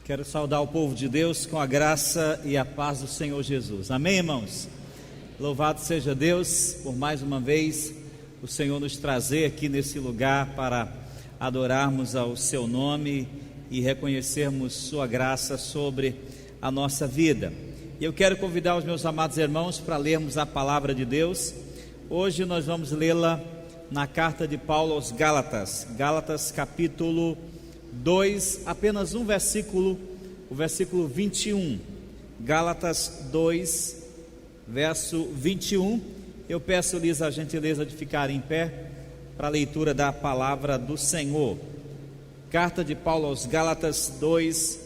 Quero saudar o povo de Deus com a graça e a paz do Senhor Jesus. Amém, irmãos? Louvado seja Deus por mais uma vez o Senhor nos trazer aqui nesse lugar para adorarmos ao seu nome e reconhecermos sua graça sobre a nossa vida. E eu quero convidar os meus amados irmãos para lermos a palavra de Deus. Hoje nós vamos lê-la na carta de Paulo aos Gálatas, Gálatas capítulo 2, apenas um versículo, o versículo 21, Gálatas 2, verso 21. Eu peço-lhes a gentileza de ficar em pé para a leitura da palavra do Senhor. Carta de Paulo aos Gálatas 2,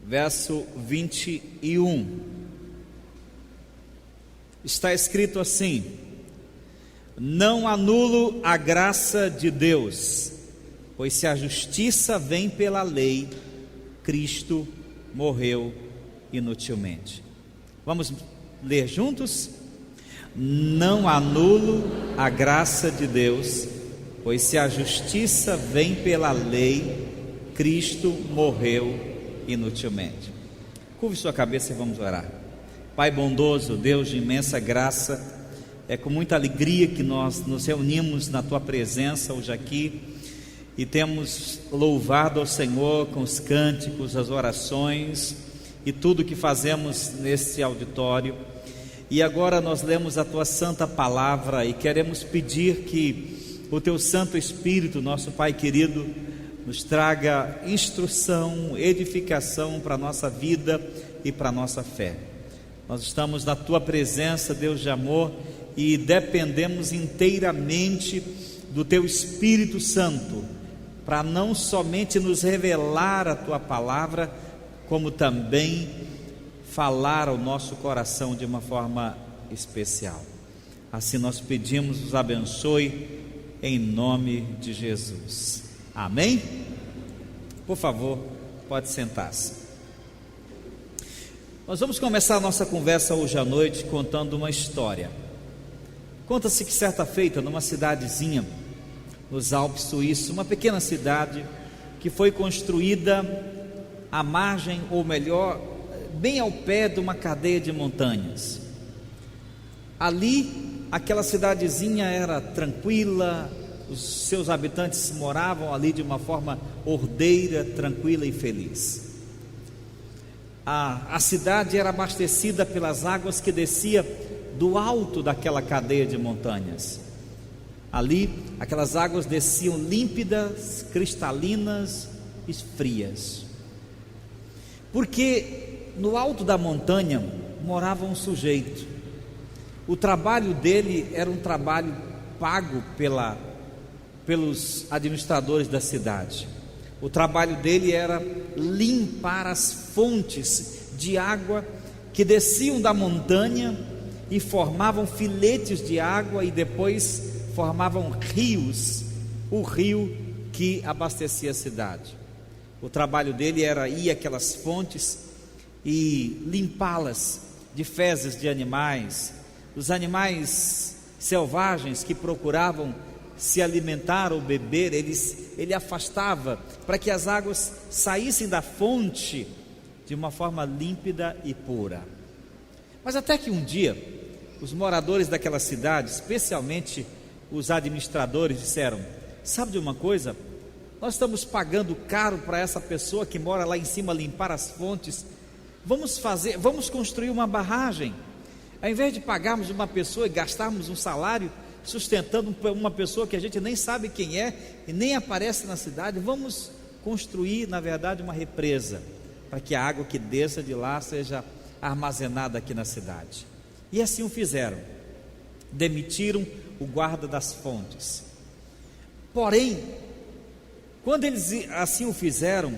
verso 21. Está escrito assim: não anulo a graça de Deus, pois se a justiça vem pela lei, Cristo morreu inutilmente. Vamos ler juntos? Não anulo a graça de Deus, pois se a justiça vem pela lei, Cristo morreu inutilmente. Curve sua cabeça e vamos orar. Pai bondoso, Deus de imensa graça, é com muita alegria que nós nos reunimos na Tua presença hoje aqui e temos louvado ao Senhor com os cânticos, as orações e tudo que fazemos nesse auditório. E agora nós lemos a Tua santa palavra e queremos pedir que o Teu Santo Espírito, nosso Pai querido, nos traga instrução, edificação para a nossa vida e para a nossa fé. Nós estamos na Tua presença, Deus de amor, e dependemos inteiramente do Teu Espírito Santo para não somente nos revelar a Tua palavra, como também falar ao nosso coração de uma forma especial. Assim nós pedimos, nos abençoe em nome de Jesus. Amém? Por favor, pode sentar-se. Nós vamos começar a nossa conversa hoje à noite contando uma história. Conta-se que certa feita, numa cidadezinha nos Alpes suíços, uma pequena cidade que foi construída à margem, ou melhor, bem ao pé de uma cadeia de montanhas. Ali, aquela cidadezinha era tranquila, os seus habitantes moravam ali de uma forma ordeira, tranquila e feliz. A cidade era abastecida pelas águas que descia do alto daquela cadeia de montanhas. Ali, aquelas águas desciam límpidas, cristalinas e frias. Porque no alto da montanha morava um sujeito. O trabalho dele era um trabalho pago pelos administradores da cidade. O trabalho dele era limpar as fontes de água que desciam da montanha e formavam filetes de água e depois formavam rios, o rio que abastecia a cidade. O trabalho dele era ir àquelas fontes e limpá-las de fezes de animais, dos animais selvagens que procuravam se alimentar ou beber. Ele afastava para que as águas saíssem da fonte de uma forma límpida e pura. Mas até que um dia, os moradores daquela cidade, especialmente os administradores, disseram: sabe de uma coisa? Nós estamos pagando caro para essa pessoa que mora lá em cima limpar as fontes. Vamos construir uma barragem. Ao invés de pagarmos uma pessoa e gastarmos um salário sustentando uma pessoa que a gente nem sabe quem é e nem aparece na cidade, vamos construir, na verdade, uma represa para que a água que desça de lá seja armazenada aqui na cidade. E assim o fizeram. Demitiram o guarda das fontes. Porém, quando eles assim o fizeram,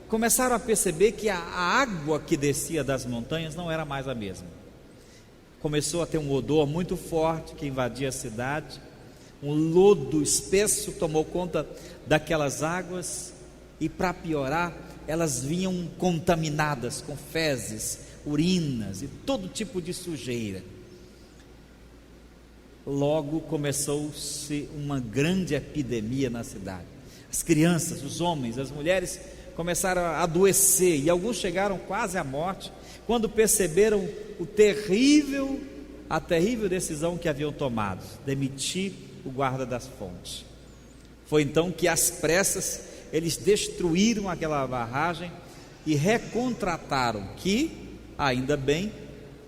começaram a perceber que a água que descia das montanhas não era mais a mesma. Começou a ter um odor muito forte que invadia a cidade. Um lodo espesso tomou conta daquelas águas e, para piorar, elas vinham contaminadas com fezes, urinas e todo tipo de sujeira. Logo começou-se uma grande epidemia na cidade. As crianças, os homens, as mulheres começaram a adoecer, e alguns chegaram quase à morte, quando perceberam a terrível decisão que haviam tomado: demitir o guarda das fontes. Foi então que, às pressas, eles destruíram aquela barragem e recontrataram, que, ainda bem,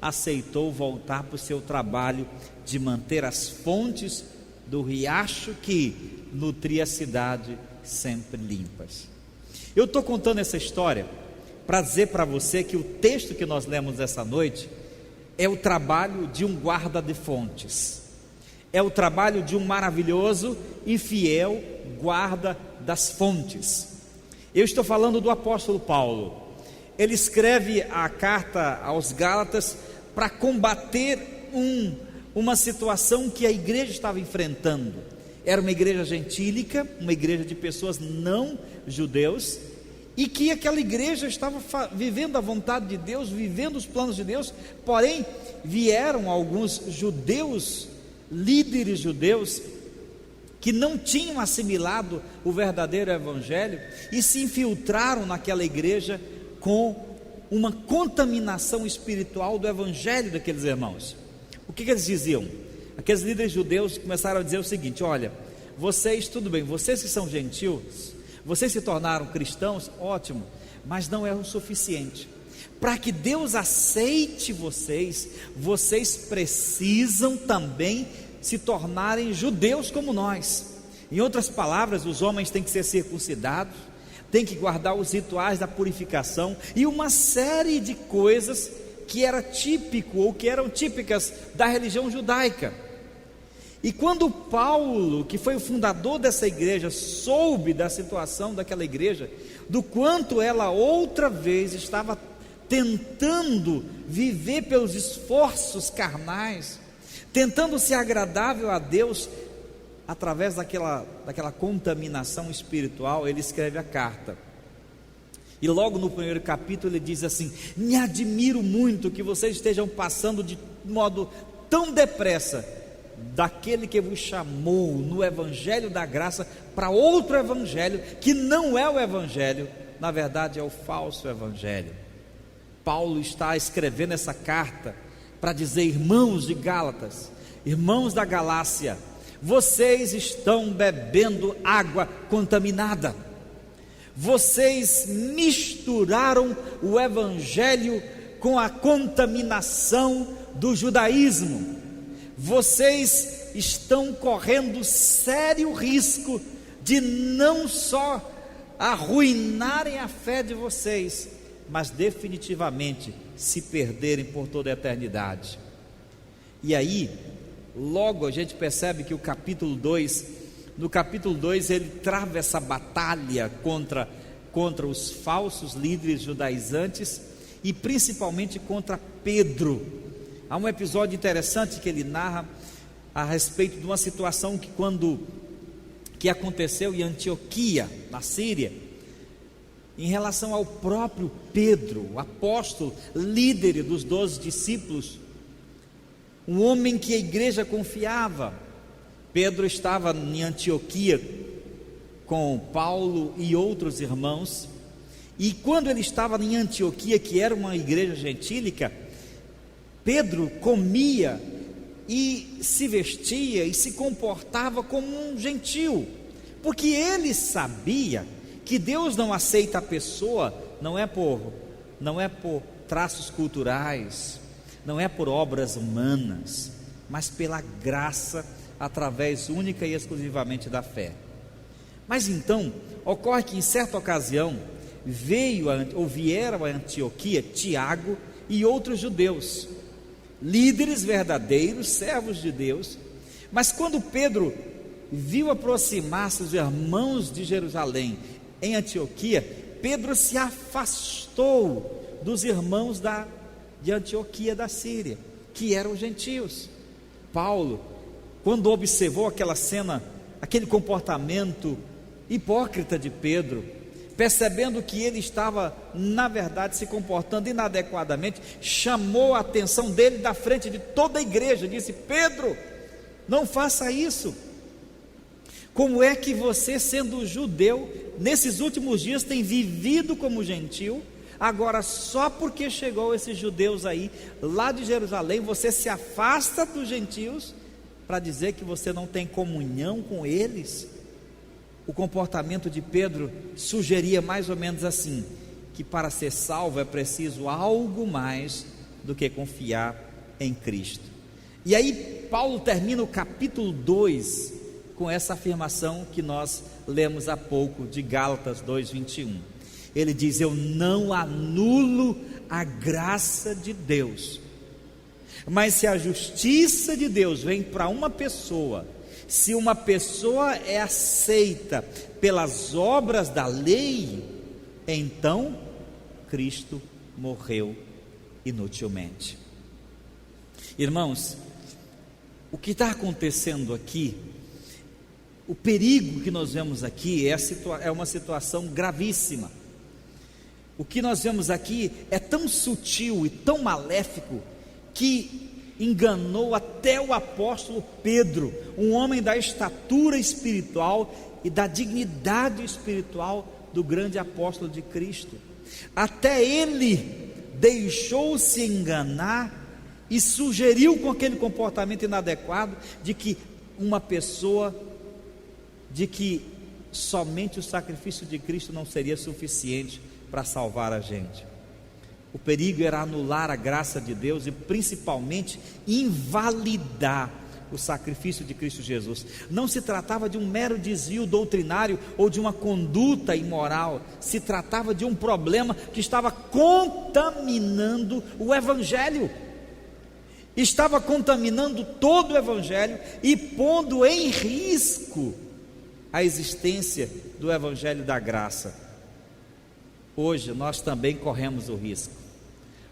aceitou voltar para o seu trabalho de manter as fontes do riacho que nutria a cidade sempre limpas. Eu estou contando essa história para dizer para você que o texto que nós lemos essa noite é o trabalho de um guarda de fontes, é o trabalho de um maravilhoso e fiel guarda das fontes. Eu estou falando do apóstolo Paulo. Ele escreve a carta aos Gálatas para combater uma situação que a igreja estava enfrentando. Era uma igreja gentílica, uma igreja de pessoas não judeus, e que aquela igreja estava vivendo a vontade de Deus, vivendo os planos de Deus. Porém, vieram alguns judeus, líderes judeus, que não tinham assimilado o verdadeiro evangelho e se infiltraram naquela igreja com uma contaminação espiritual do evangelho daqueles irmãos. O que eles diziam? Aqueles líderes judeus começaram a dizer o seguinte: olha, vocês, tudo bem, vocês que são gentios, vocês se tornaram cristãos, ótimo, mas não é o suficiente. Para que Deus aceite vocês, vocês precisam também se tornarem judeus como nós. Em outras palavras, os homens têm que ser circuncidados, têm que guardar os rituais da purificação e uma série de coisas que era típico ou que eram típicas da religião judaica. E quando Paulo, que foi o fundador dessa igreja, soube da situação daquela igreja, do quanto ela outra vez estava tentando viver pelos esforços carnais, tentando ser agradável a Deus através daquela contaminação espiritual, ele escreve a carta. E logo no primeiro capítulo ele diz assim: me admiro muito que vocês estejam passando de modo tão depressa daquele que vos chamou no evangelho da graça para outro evangelho, que não é o evangelho, na verdade é o falso evangelho. Paulo está escrevendo essa carta para dizer: irmãos de Gálatas, irmãos da Galácia, vocês estão bebendo água contaminada. Vocês misturaram o evangelho com a contaminação do judaísmo. Vocês estão correndo sério risco de não só arruinarem a fé de vocês, mas definitivamente se perderem por toda a eternidade. E aí, logo a gente percebe que no capítulo 2 ele trava essa batalha contra os falsos líderes judaizantes e principalmente contra Pedro. Há um episódio interessante que ele narra a respeito de uma situação que aconteceu em Antioquia, na Síria, em relação ao próprio Pedro, o apóstolo, líder dos 12 discípulos, um homem que a igreja confiava. Pedro estava em Antioquia com Paulo e outros irmãos, e quando ele estava em Antioquia, que era uma igreja gentílica, Pedro comia e se vestia e se comportava como um gentil, porque ele sabia que Deus não aceita a pessoa, não é por traços culturais, não é por obras humanas, mas pela graça, através única e exclusivamente da fé. Mas então, ocorre que em certa ocasião, vieram a Antioquia Tiago e outros judeus, líderes verdadeiros, servos de Deus. Mas quando Pedro viu aproximar-se os irmãos de Jerusalém em Antioquia, Pedro se afastou dos irmãos de Antioquia da Síria, que eram gentios. Paulo, quando observou aquela cena, aquele comportamento hipócrita de Pedro, percebendo que ele estava, na verdade, se comportando inadequadamente, chamou a atenção dele da frente de toda a igreja, disse: Pedro, não faça isso. Como é que você, sendo judeu, nesses últimos dias tem vivido como gentil? Agora, só porque chegou esses judeus aí, lá de Jerusalém, você se afasta dos gentios para dizer que você não tem comunhão com eles? O comportamento de Pedro sugeria mais ou menos assim, que para ser salvo é preciso algo mais do que confiar em Cristo. E aí Paulo termina o capítulo 2 com essa afirmação que nós lemos há pouco, de Gálatas 2:21. Ele diz: eu não anulo a graça de Deus, mas se a justiça de Deus vem para uma pessoa, se uma pessoa é aceita pelas obras da lei, então Cristo morreu inutilmente. Irmãos, o que está acontecendo aqui, o perigo que nós vemos aqui é uma situação gravíssima. O que nós vemos aqui é tão sutil e tão maléfico que enganou até o apóstolo Pedro, um homem da estatura espiritual e da dignidade espiritual do grande apóstolo de Cristo. Até ele deixou-se enganar e sugeriu, com aquele comportamento inadequado, de que somente o sacrifício de Cristo não seria suficiente para salvar a gente. O perigo era anular a graça de Deus e principalmente invalidar o sacrifício de Cristo Jesus. Não se tratava de um mero desvio doutrinário ou de uma conduta imoral, se tratava de um problema que estava contaminando o Evangelho, estava contaminando todo o Evangelho e pondo em risco a existência do Evangelho da graça. Hoje nós também corremos o risco.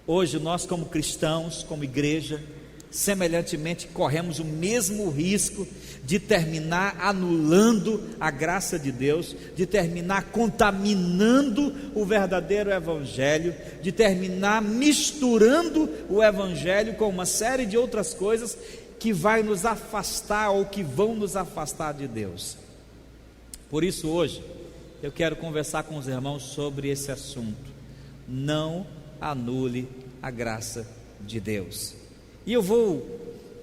Hoje nós, como cristãos, como igreja, semelhantemente corremos o mesmo risco de terminar anulando a graça de Deus, de terminar contaminando o verdadeiro Evangelho, de terminar misturando o Evangelho com uma série de outras coisas que vai nos afastar ou que vão nos afastar de Deus. Por isso hoje eu quero conversar com os irmãos sobre esse assunto. Não anule a graça de Deus. E eu vou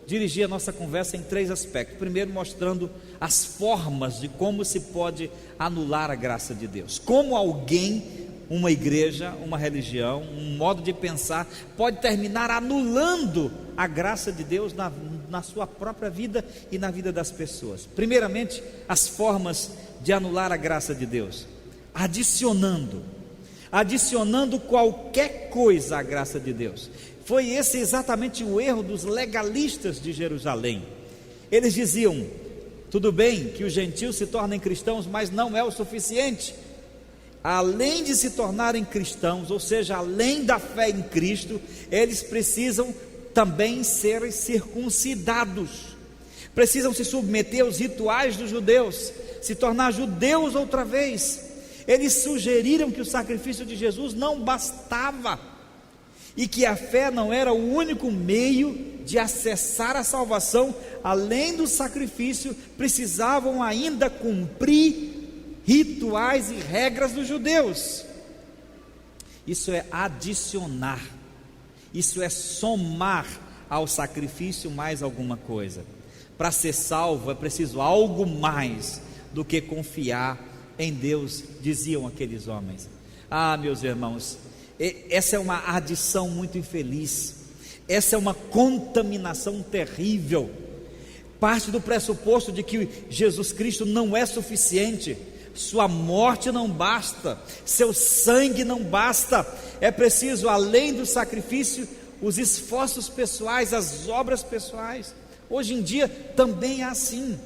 dirigir a nossa conversa em 3 aspectos. Primeiro, mostrando as formas de como se pode anular a graça de Deus. Como alguém, uma igreja, uma religião, um modo de pensar pode terminar anulando a graça de Deus na sua própria vida e na vida das pessoas. Primeiramente, as formas de anular a graça de Deus: adicionando qualquer coisa à graça de Deus. Foi esse exatamente o erro dos legalistas de Jerusalém. Eles diziam: tudo bem que os gentios se tornem cristãos, mas não é o suficiente. Além de se tornarem cristãos, ou seja, além da fé em Cristo, eles precisam também ser circuncidados, precisam se submeter aos rituais dos judeus, se tornar judeus outra vez. Eles sugeriram que o sacrifício de Jesus não bastava e que a fé não era o único meio de acessar a salvação. Além do sacrifício, precisavam ainda cumprir rituais e regras dos judeus. Isso é adicionar, isso é somar ao sacrifício mais alguma coisa. Para ser salvo é preciso algo mais do que confiar em Deus, diziam aqueles homens. Meus irmãos, essa é uma adição muito infeliz, essa é uma contaminação terrível. Parte do pressuposto de que Jesus Cristo não é suficiente, sua morte não basta, seu sangue não basta, é preciso, além do sacrifício, os esforços pessoais, as obras pessoais. Hoje em dia também é assim.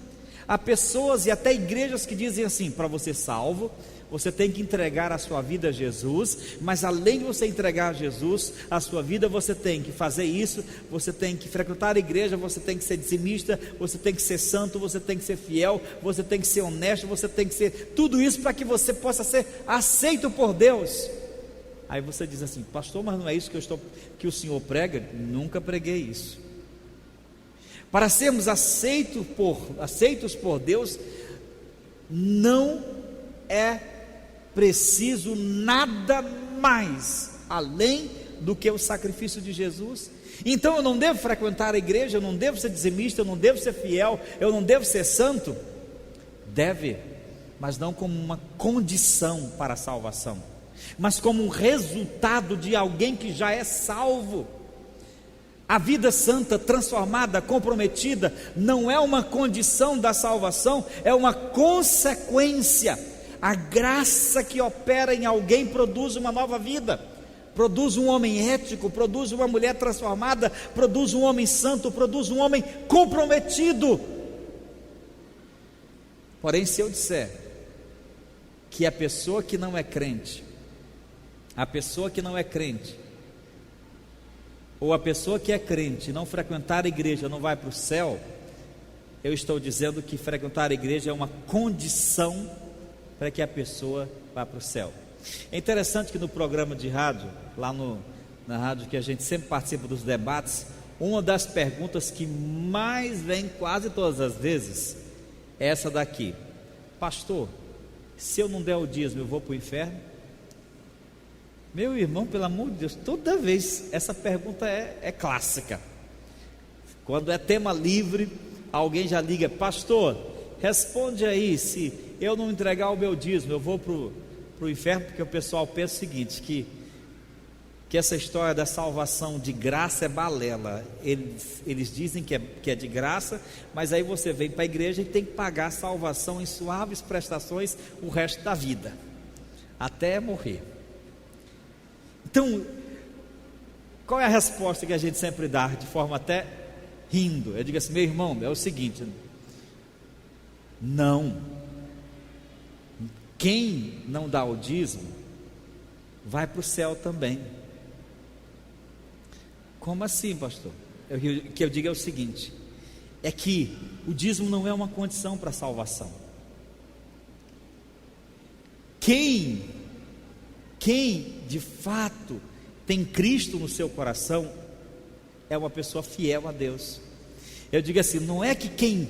Há pessoas e até igrejas que dizem assim: para você salvo, você tem que entregar a sua vida a Jesus, mas além de você entregar a Jesus a sua vida, você tem que fazer isso, você tem que frequentar a igreja, você tem que ser dizimista, você tem que ser santo, você tem que ser fiel, você tem que ser honesto, você tem que ser tudo isso para que você possa ser aceito por Deus. Aí você diz assim: pastor, mas não é isso que o senhor prega? Nunca preguei isso. Para sermos aceitos por Deus, não é preciso nada mais além do que o sacrifício de Jesus. Então eu não devo frequentar a igreja, eu não devo ser dizimista, eu não devo ser fiel, eu não devo ser santo? Deve, mas não como uma condição para a salvação, mas como um resultado de alguém que já é salvo. A vida santa, transformada, comprometida, não é uma condição da salvação, é uma consequência. A graça que opera em alguém produz uma nova vida, produz um homem ético, produz uma mulher transformada, produz um homem santo, produz um homem comprometido. Porém, se eu disser que a pessoa que não é crente, ou a pessoa que é crente e não frequentar a igreja não vai para o céu, eu estou dizendo que frequentar a igreja é uma condição para que a pessoa vá para o céu. É interessante que no programa de rádio, lá na rádio que a gente sempre participa dos debates, uma das perguntas que mais vem quase todas as vezes é essa daqui: pastor, se eu não der o dízimo eu vou para o inferno? Meu irmão, pelo amor de Deus, toda vez essa pergunta é clássica. Quando é tema livre, alguém já liga: pastor, responde aí, se eu não entregar o meu dízimo eu vou para o inferno? Porque o pessoal pensa o seguinte, que essa história da salvação de graça é balela. Eles dizem que é de graça, mas aí você vem para a igreja e tem que pagar a salvação em suaves prestações o resto da vida, até morrer. Então, qual é a resposta que a gente sempre dá, de forma até rindo? Eu digo assim: meu irmão, é o seguinte, não, quem não dá o dízimo vai para o céu também. Como assim, pastor? O que eu digo é o seguinte, é que o dízimo não é uma condição para a salvação. Quem de fato tem Cristo no seu coração é uma pessoa fiel a Deus. Eu digo assim, não é que quem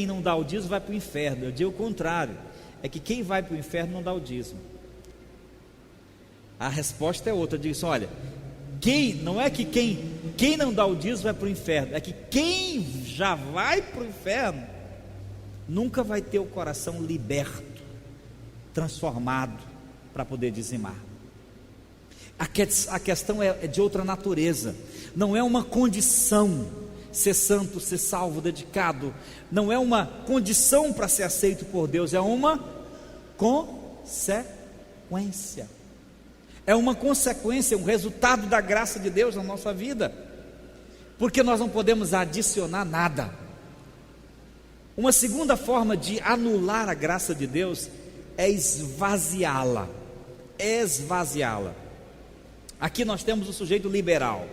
não dá o dízimo vai para o inferno. Eu digo o contrário, é que quem vai para o inferno não dá o dízimo. A resposta é outra. Eu digo assim, olha, não é que quem não dá o dízimo vai para o inferno, é que quem já vai para o inferno nunca vai ter o coração liberto, transformado, para poder dizimar. A questão é de outra natureza. Não é uma condição ser santo, ser salvo, dedicado. Não é uma condição para ser aceito por Deus. É uma consequência. É uma consequência, um resultado da graça de Deus na nossa vida. Porque nós não podemos adicionar nada. Uma segunda forma de anular a graça de Deus é esvaziá-la. Aqui nós temos o sujeito liberal.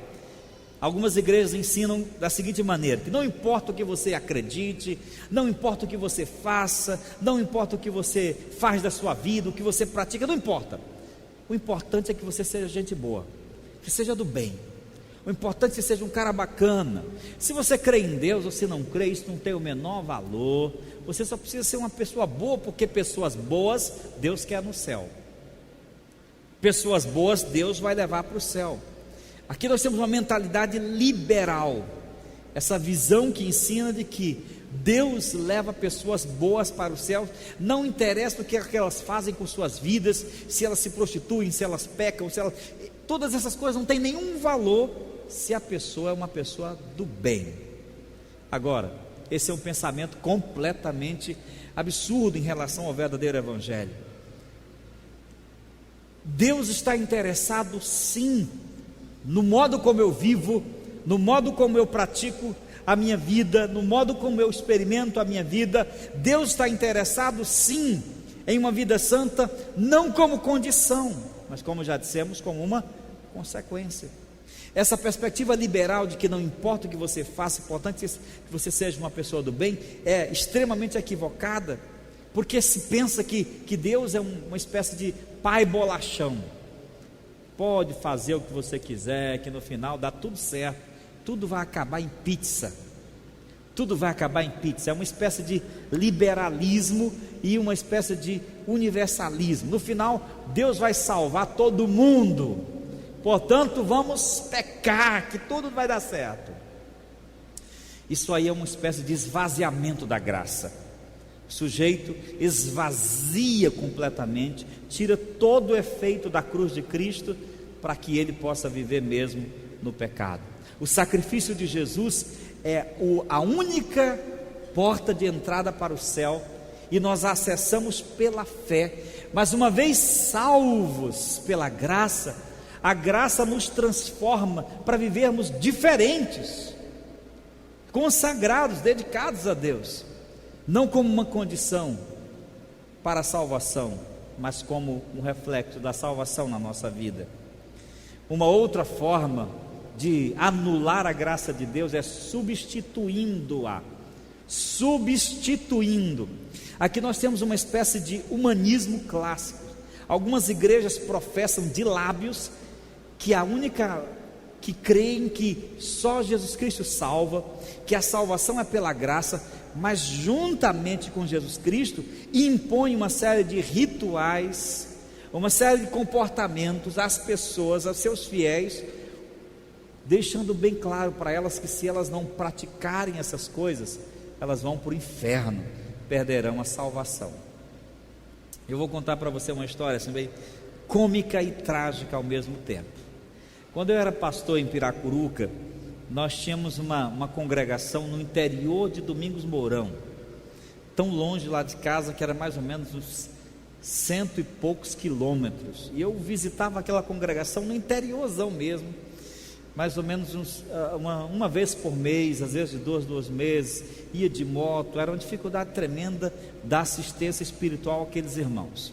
Algumas igrejas ensinam da seguinte maneira: que não importa o que você acredite, não importa o que você faça, não importa o que você faz da sua vida, o que você pratica, não importa. O importante é que você seja gente boa, que seja do bem. O importante é que você seja um cara bacana. Se você crê em Deus ou se não crê, isso não tem o menor valor. Você só precisa ser uma pessoa boa, porque pessoas boas Deus quer no céu. Pessoas boas Deus vai levar para o céu. Aqui nós temos uma mentalidade liberal, essa visão que ensina de que Deus leva pessoas boas para o céu, não interessa o que elas fazem com suas vidas, se elas se prostituem, se elas pecam, todas essas coisas não têm nenhum valor se a pessoa é uma pessoa do bem. Agora, esse é um pensamento completamente absurdo em relação ao verdadeiro evangelho. Deus está interessado sim no modo como eu vivo, no modo como eu pratico a minha vida, no modo como eu experimento a minha vida. Deus está interessado sim em uma vida santa, não como condição, mas como já dissemos, como uma consequência. Essa perspectiva liberal de que não importa o que você faça, é importante que você seja uma pessoa do bem, é extremamente equivocada, porque se pensa que Deus é uma espécie de pai bolachão. Pode fazer o que você quiser, que no final dá tudo certo, tudo vai acabar em pizza. tudo vai acabar em pizza. É uma espécie de liberalismo e uma espécie de universalismo. No final, Deus vai salvar todo mundo, portanto vamos pecar, que tudo vai dar certo. Isso aí é uma espécie de esvaziamento da graça. O sujeito esvazia completamente, tira todo o efeito da cruz de Cristo, para que ele possa viver mesmo no pecado. O sacrifício de Jesus é a única porta de entrada para o céu, e nós a acessamos pela fé. Mas uma vez salvos pela graça, a graça nos transforma para vivermos diferentes, consagrados, dedicados a Deus, não como uma condição para a salvação, mas como um reflexo da salvação na nossa vida. Uma outra forma de anular a graça de Deus é substituindo-a. Aqui nós temos uma espécie de humanismo clássico. Algumas igrejas professam de lábios que creem que só Jesus Cristo salva, que a salvação é pela graça, mas juntamente com Jesus Cristo impõe uma série de rituais, uma série de comportamentos às pessoas, aos seus fiéis, deixando bem claro para elas que se elas não praticarem essas coisas, elas vão para o inferno, perderão a salvação. Eu vou contar para você uma história assim, bem cômica e trágica ao mesmo tempo. Quando eu era pastor em Piracuruca, nós tínhamos uma congregação no interior de Domingos Mourão, tão longe lá de casa que era mais ou menos uns 100 e poucos quilômetros, e eu visitava aquela congregação no interiorzão mesmo, mais ou menos uma vez por mês, às vezes de duas meses, ia de moto. Era uma dificuldade tremenda da assistência espiritual àqueles irmãos.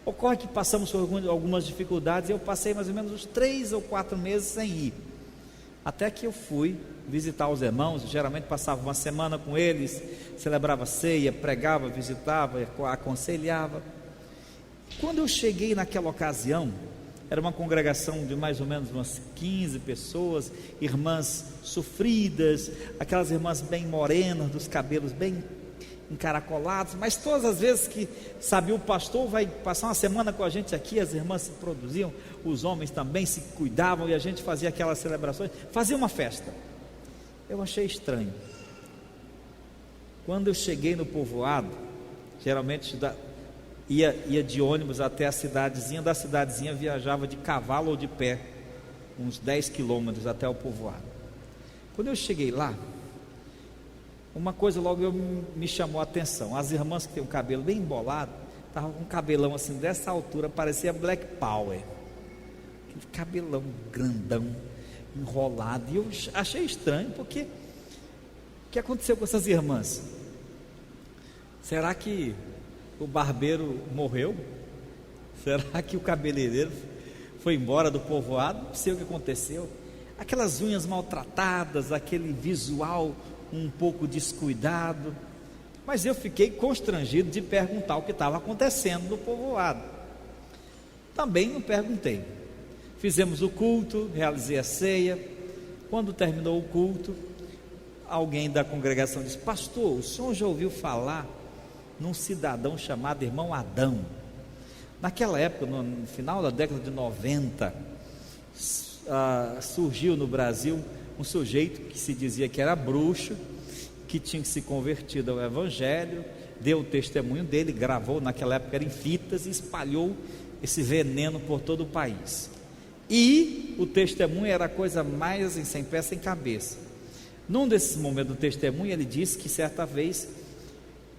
Ocorre que passamos por algumas dificuldades, e eu passei mais ou menos uns 3 ou 4 meses sem ir, até que eu fui visitar os irmãos. Geralmente passava uma semana com eles, celebrava ceia, pregava, visitava, aconselhava. Quando eu cheguei naquela ocasião, era uma congregação de mais ou menos umas 15 pessoas, irmãs sofridas, aquelas irmãs bem morenas, dos cabelos bem encaracolados, mas todas as vezes que sabia o pastor vai passar uma semana com a gente aqui, as irmãs se produziam, os homens também se cuidavam, e a gente fazia aquelas celebrações, fazia uma festa. Eu achei estranho. Quando eu cheguei no povoado, geralmente ia de ônibus até a cidadezinha, da cidadezinha viajava de cavalo ou de pé, uns 10 quilômetros até o povoado. Quando eu cheguei lá, uma coisa logo me chamou a atenção. As irmãs que têm o cabelo bem embolado, estavam com um cabelão assim dessa altura, parecia Black Power, aquele cabelão grandão, enrolado, e eu achei estranho, porque o que aconteceu com essas irmãs? Será que o barbeiro morreu? Será que o cabeleireiro foi embora do povoado? Não sei o que aconteceu. Aquelas unhas maltratadas, aquele visual um pouco descuidado. Mas eu fiquei constrangido de perguntar o que estava acontecendo no povoado. Também não perguntei. Fizemos o culto, realizei a ceia. Quando terminou o culto, alguém da congregação disse: pastor, o senhor já ouviu falar num cidadão chamado irmão Adão? Naquela época, no final da década de 90, surgiu no Brasil um sujeito que se dizia que era bruxo, que tinha se convertido ao evangelho, deu o testemunho dele, gravou, naquela época era em fitas, e espalhou esse veneno por todo o país. E o testemunho era a coisa mais assim, sem pé sem cabeça. Num desses momentos do testemunho, ele disse que certa vez,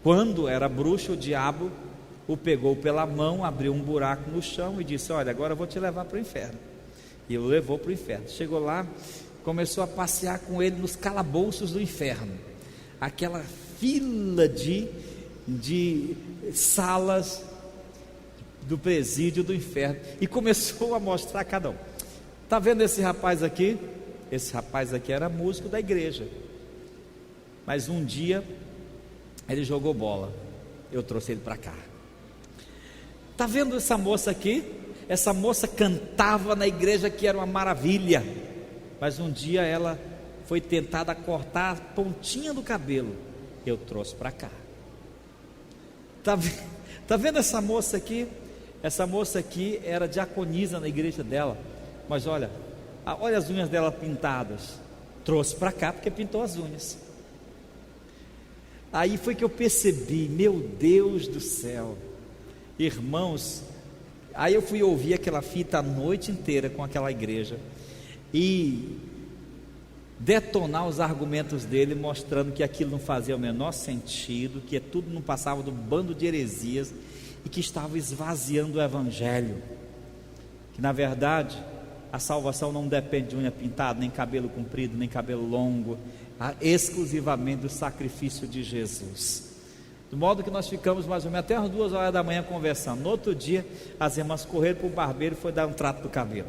quando era bruxo, o diabo o pegou pela mão, abriu um buraco no chão e disse: olha, agora eu vou te levar para o inferno. E o levou para o inferno. Chegou lá, começou a passear com ele nos calabouços do inferno, aquela fila de salas do presídio do inferno, e começou a mostrar a cada um. Está vendo esse rapaz aqui? Esse rapaz aqui era músico da igreja, mas um dia ele jogou bola, eu trouxe ele para cá. Está vendo essa moça aqui? Essa moça cantava na igreja, que era uma maravilha, mas um dia ela foi tentada cortar a pontinha do cabelo, eu trouxe para cá. Tá vendo essa moça aqui? Essa moça aqui era diaconisa na igreja dela, mas olha as unhas dela pintadas, trouxe para cá porque pintou as unhas. Aí foi que eu percebi, meu Deus do céu, irmãos. Aí eu fui ouvir aquela fita a noite inteira com aquela igreja e detonar os argumentos dele, mostrando que aquilo não fazia o menor sentido, que tudo não passava do bando de heresias e que estava esvaziando o evangelho, que na verdade a salvação não depende de unha pintada, nem cabelo comprido, nem cabelo longo, exclusivamente do sacrifício de Jesus. Do modo que nós ficamos mais ou menos até as 2 horas da manhã conversando. No outro dia, as irmãs correram para o barbeiro e foi dar um trato do cabelo.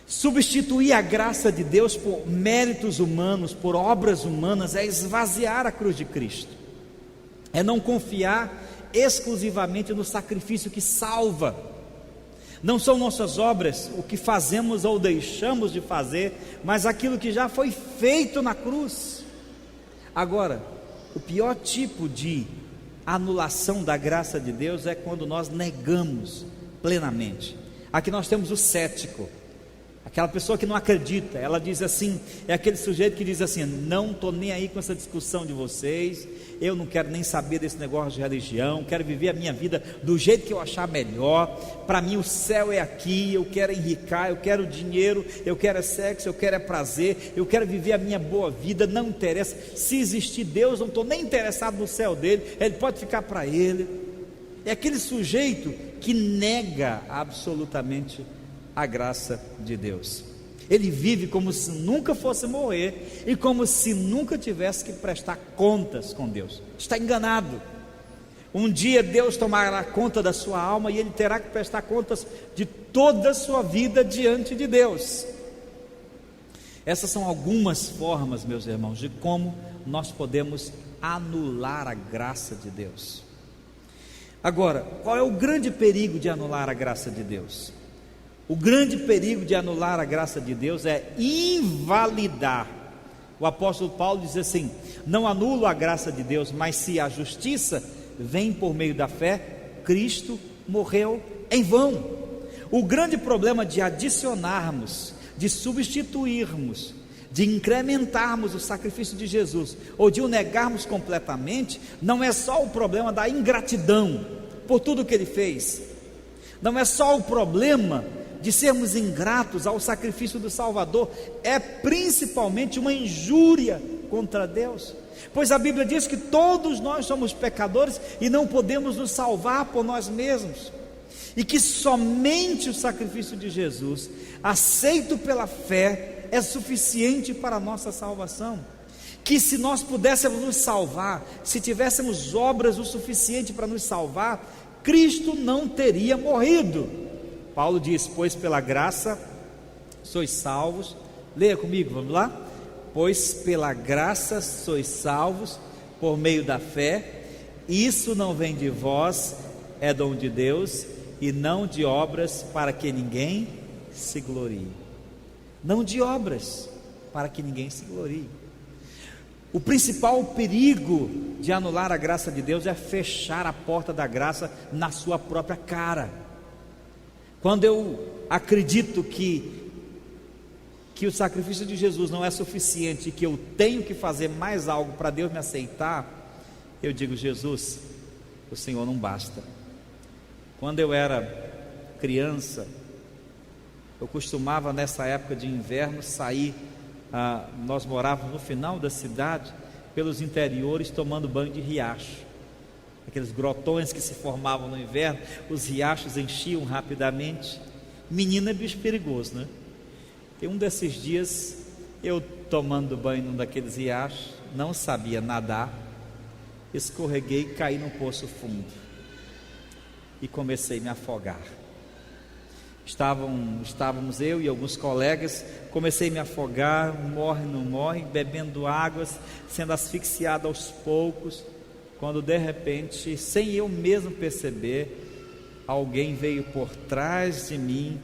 Substituir a graça de Deus por méritos humanos, por obras humanas, é esvaziar a cruz de Cristo, é não confiar exclusivamente no sacrifício que salva. Não são nossas obras, o que fazemos ou deixamos de fazer, mas aquilo que já foi feito na cruz. Agora, o pior tipo de anulação da graça de Deus é quando nós negamos plenamente. Aqui nós temos o cético, aquela pessoa que não acredita. Ela diz assim, é aquele sujeito que diz assim: não estou nem aí com essa discussão de vocês, eu não quero nem saber desse negócio de religião, quero viver a minha vida do jeito que eu achar melhor. Para mim o céu é aqui, eu quero enricar, eu quero dinheiro, eu quero sexo, eu quero prazer, eu quero viver a minha boa vida, não interessa, se existir Deus, não estou nem interessado no céu dele, ele pode ficar para ele. É aquele sujeito que nega absolutamente a graça de Deus. Ele vive como se nunca fosse morrer e como se nunca tivesse que prestar contas com Deus. Está enganado. Um dia Deus tomará conta da sua alma e ele terá que prestar contas de toda a sua vida diante de Deus. Essas são algumas formas, meus irmãos, de como nós podemos anular a graça de Deus. Agora, qual é o grande perigo de anular a graça de Deus? O grande perigo de anular a graça de Deus é invalidar. O apóstolo Paulo diz assim: não anulo a graça de Deus, mas se a justiça vem por meio da fé, Cristo morreu em vão. O grande problema de adicionarmos, de substituirmos, de incrementarmos o sacrifício de Jesus, ou de o negarmos completamente, não é só o problema da ingratidão por tudo que ele fez, não é só o problema de sermos ingratos ao sacrifício do Salvador, é principalmente uma injúria contra Deus, pois a Bíblia diz que todos nós somos pecadores e não podemos nos salvar por nós mesmos, e que somente o sacrifício de Jesus, aceito pela fé, é suficiente para a nossa salvação. Que se nós pudéssemos nos salvar, se tivéssemos obras o suficiente para nos salvar, Cristo não teria morrido. Paulo diz: pois pela graça sois salvos. Leia comigo, vamos lá? Pois pela graça sois salvos por meio da fé, isso não vem de vós, é dom de Deus, e não de obras, para que ninguém se glorie. Não de obras, para que ninguém se glorie. O principal perigo de anular a graça de Deus é fechar a porta da graça na sua própria cara. Quando eu acredito que o sacrifício de Jesus não é suficiente e que eu tenho que fazer mais algo para Deus me aceitar, eu digo: Jesus, o Senhor não basta. Quando eu era criança, eu costumava nessa época de inverno sair, nós morávamos no final da cidade, pelos interiores, tomando banho de riacho. Aqueles grotões que se formavam no inverno, os riachos enchiam rapidamente. Menino é bicho perigoso, né? E um desses dias, eu tomando banho num daqueles riachos, não sabia nadar, escorreguei e caí no poço fundo e comecei a me afogar. Estávamos eu e alguns colegas, comecei a me afogar, morre, não morre, bebendo águas, sendo asfixiado aos poucos, quando de repente, sem eu mesmo perceber, alguém veio por trás de mim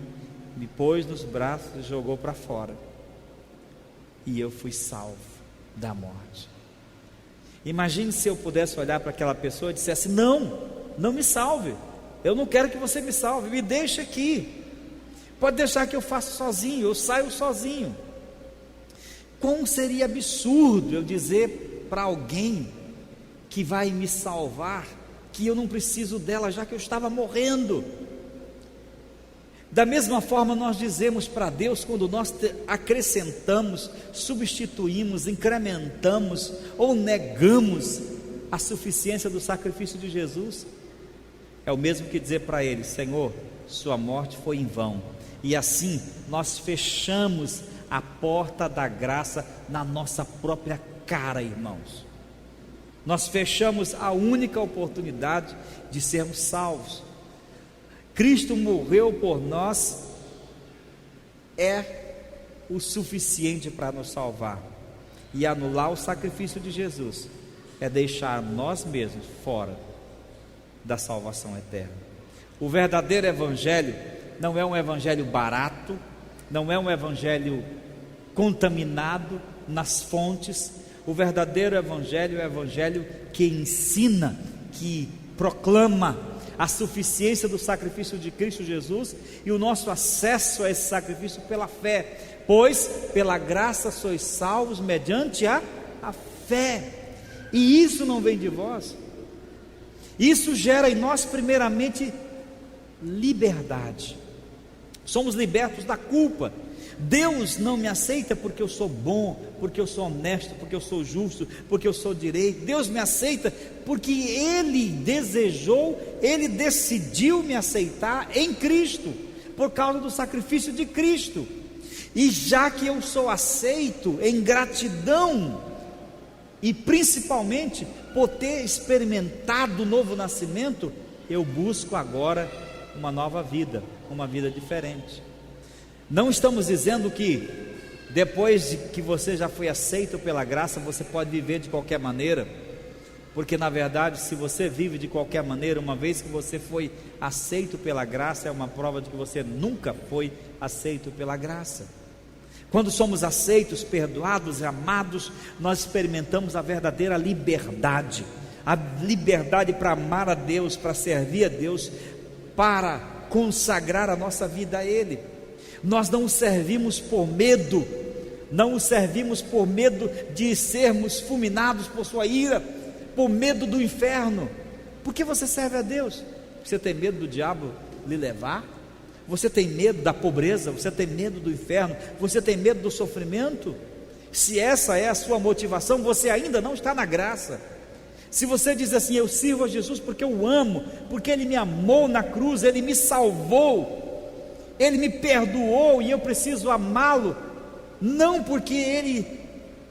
me pôs nos braços e jogou para fora, e eu fui salvo da morte. Imagine se eu pudesse olhar para aquela pessoa e dissesse: não me salve, eu não quero que você me salve, me deixe aqui, pode deixar que eu faça sozinho, eu saio sozinho. Como seria absurdo eu dizer para alguém que vai me salvar que eu não preciso dela, já que eu estava morrendo. Da mesma forma nós dizemos para Deus, quando nós acrescentamos, substituímos, incrementamos ou negamos a suficiência do sacrifício de Jesus, é o mesmo que dizer para Ele: Senhor, sua morte foi em vão. E assim nós fechamos a porta da graça na nossa própria cara, irmãos. Nós fechamos a única oportunidade de sermos salvos. Cristo morreu por nós, é o suficiente para nos salvar. E anular o sacrifício de Jesus é deixar nós mesmos fora da salvação eterna. O verdadeiro evangelho não é um evangelho barato, não é um evangelho contaminado nas fontes. O verdadeiro evangelho é o evangelho que ensina, que proclama a suficiência do sacrifício de Cristo Jesus e o nosso acesso a esse sacrifício pela fé, pois pela graça sois salvos mediante a fé, e isso não vem de vós. Isso gera em nós primeiramente liberdade, somos libertos da culpa. Deus não me aceita porque eu sou bom, porque eu sou honesto, porque eu sou justo, porque eu sou direito. Deus me aceita porque Ele desejou, Ele decidiu me aceitar em Cristo, por causa do sacrifício de Cristo. E já que eu sou aceito em gratidão, e principalmente por ter experimentado o novo nascimento, eu busco agora uma nova vida, uma vida diferente. Não estamos dizendo que depois de que você já foi aceito pela graça, você pode viver de qualquer maneira, porque na verdade, se você vive de qualquer maneira, uma vez que você foi aceito pela graça, é uma prova de que você nunca foi aceito pela graça. Quando somos aceitos, perdoados e amados, nós experimentamos a verdadeira liberdade, a liberdade para amar a Deus, para servir a Deus, para consagrar a nossa vida a Ele. Nós não o servimos por medo, não o servimos por medo de sermos fulminados por sua ira, por medo do inferno. Por que você serve a Deus? Você tem medo do diabo lhe levar? Você tem medo da pobreza? Você tem medo do inferno? Você tem medo do sofrimento? Se essa é a sua motivação, você ainda não está na graça. Se você diz assim: eu sirvo a Jesus porque eu o amo, porque Ele me amou na cruz, Ele me salvou, Ele me perdoou e eu preciso amá-lo, não porque Ele,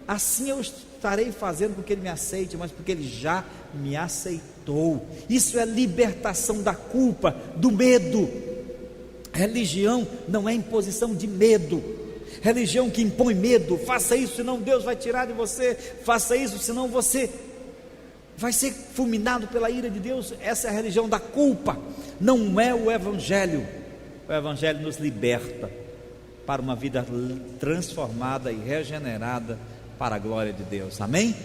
assim eu estarei fazendo porque Ele me aceite, mas porque Ele já me aceitou. Isso é libertação da culpa, do medo. Religião não é imposição de medo. Religião que impõe medo: faça isso, senão Deus vai tirar de você, faça isso, senão você vai ser fulminado pela ira de Deus. Essa é a religião da culpa, não é o Evangelho. O Evangelho nos liberta para uma vida transformada e regenerada para a glória de Deus, amém?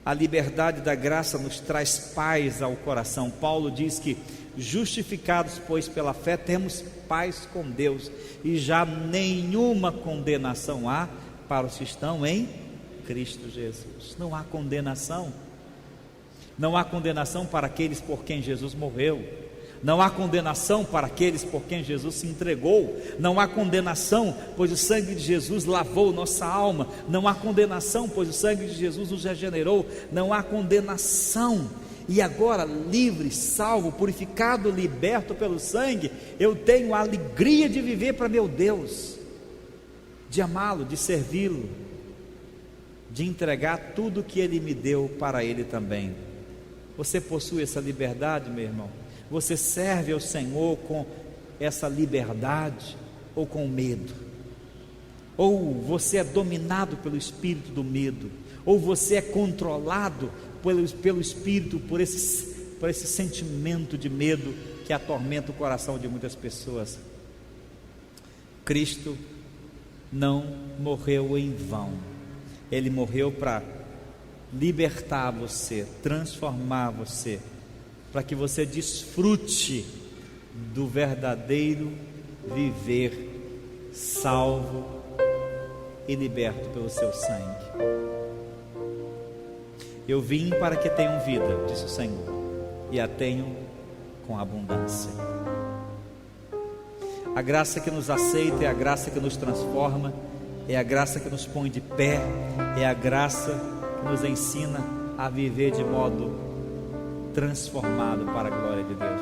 A liberdade da graça nos traz paz ao coração. Paulo diz que justificados, pois, pela fé, temos paz com Deus, e já nenhuma condenação há para os que estão em Cristo Jesus. Não há condenação. Não há condenação para aqueles por quem Jesus morreu. Não há condenação para aqueles por quem Jesus se entregou. Não há condenação, pois o sangue de Jesus lavou nossa alma. Não há condenação, pois o sangue de Jesus nos regenerou. Não há condenação. E agora, livre, salvo, purificado, liberto pelo sangue, eu tenho a alegria de viver para meu Deus, de amá-lo, de servi-lo, de entregar tudo que Ele me deu para Ele também. Você possui essa liberdade, meu irmão? Você serve ao Senhor com essa liberdade ou com medo? Ou você é dominado pelo espírito do medo? Ou você é controlado pelo espírito, por esse sentimento de medo que atormenta o coração de muitas pessoas. Cristo não morreu em vão. Ele morreu para libertar você, transformar você, para que você desfrute do verdadeiro viver salvo e liberto pelo seu sangue. Eu vim para que tenham vida, disse o Senhor, e a tenham com abundância. A graça que nos aceita é a graça que nos transforma, é a graça que nos põe de pé, é a graça que nos ensina a viver de modo transformado para a glória de Deus.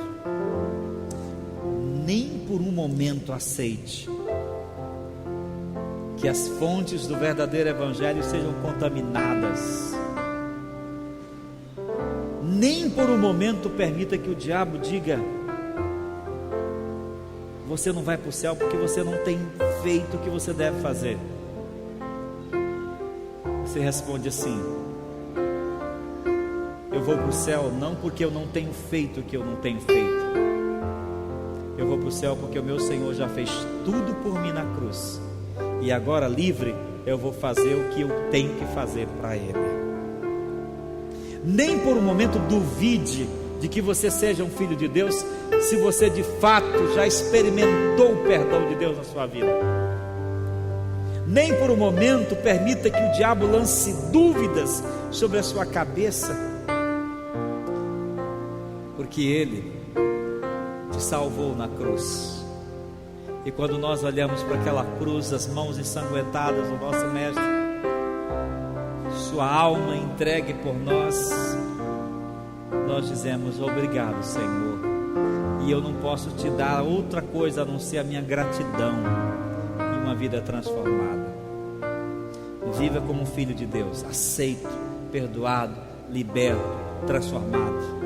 Nem por um momento aceite que as fontes do verdadeiro evangelho sejam contaminadas. Nem por um momento permita que o diabo diga: você não vai para o céu porque você não tem feito o que você deve fazer. Você responde assim: eu vou para o céu não porque eu não tenho feito o que eu não tenho feito. Eu vou para o céu porque o meu Senhor já fez tudo por mim na cruz, e agora livre eu vou fazer o que eu tenho que fazer para Ele. Nem por um momento duvide de que você seja um filho de Deus, se você de fato já experimentou o perdão de Deus na sua vida. Nem por um momento permita que o diabo lance dúvidas sobre a sua cabeça, porque Ele te salvou na cruz. E quando nós olhamos para aquela cruz, as mãos ensanguentadas do nosso Mestre, sua alma entregue por nós, nós dizemos: obrigado, Senhor, e eu não posso te dar outra coisa a não ser a minha gratidão e uma vida transformada. Viva como um filho de Deus, aceito, perdoado, liberto, transformado.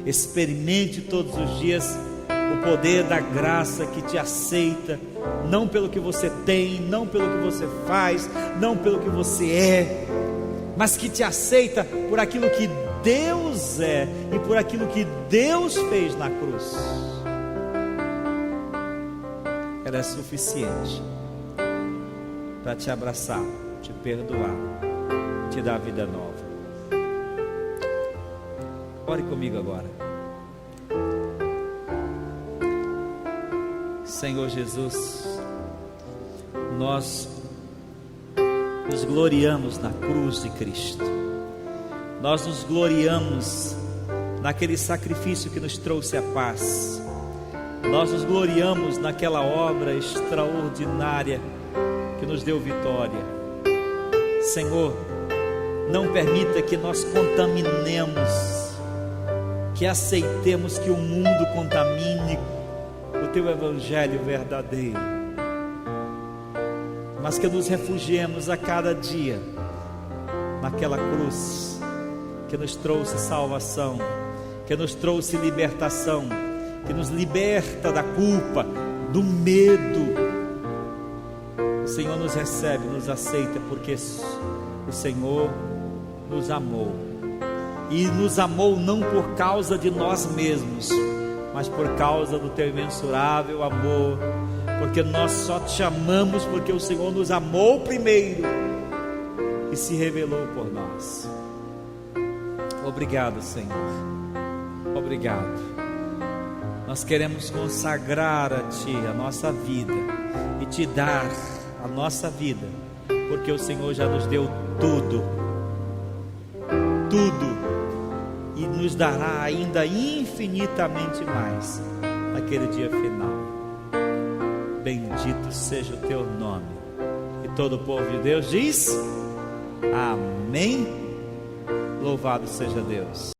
Experimente todos os dias o poder da graça que te aceita, não pelo que você tem, não pelo que você faz, não pelo que você é, mas que te aceita por aquilo que Deus é e por aquilo que Deus fez na cruz. Ela é suficiente para te abraçar, te perdoar, te dar vida nova. Ore comigo agora. Senhor Jesus, nós nos gloriamos na cruz de Cristo. Nós nos gloriamos naquele sacrifício que nos trouxe a paz. Nós nos gloriamos naquela obra extraordinária que nos deu vitória. Senhor, não permita que nós contaminemos, que aceitemos que o mundo contamine o Teu Evangelho verdadeiro, mas que nos refugiemos a cada dia naquela cruz que nos trouxe salvação, que nos trouxe libertação, que nos liberta da culpa, do medo. O Senhor nos recebe, nos aceita, porque o Senhor nos amou, e nos amou não por causa de nós mesmos, mas por causa do Teu imensurável amor, porque nós só te amamos porque o Senhor nos amou primeiro e se revelou por nós. Obrigado, Senhor, obrigado. Nós queremos consagrar a Ti a nossa vida e Te dar a nossa vida, porque o Senhor já nos deu tudo, e nos dará ainda infinitamente mais naquele dia final. Bendito seja o Teu nome. E todo o povo de Deus diz: amém. Louvado seja Deus.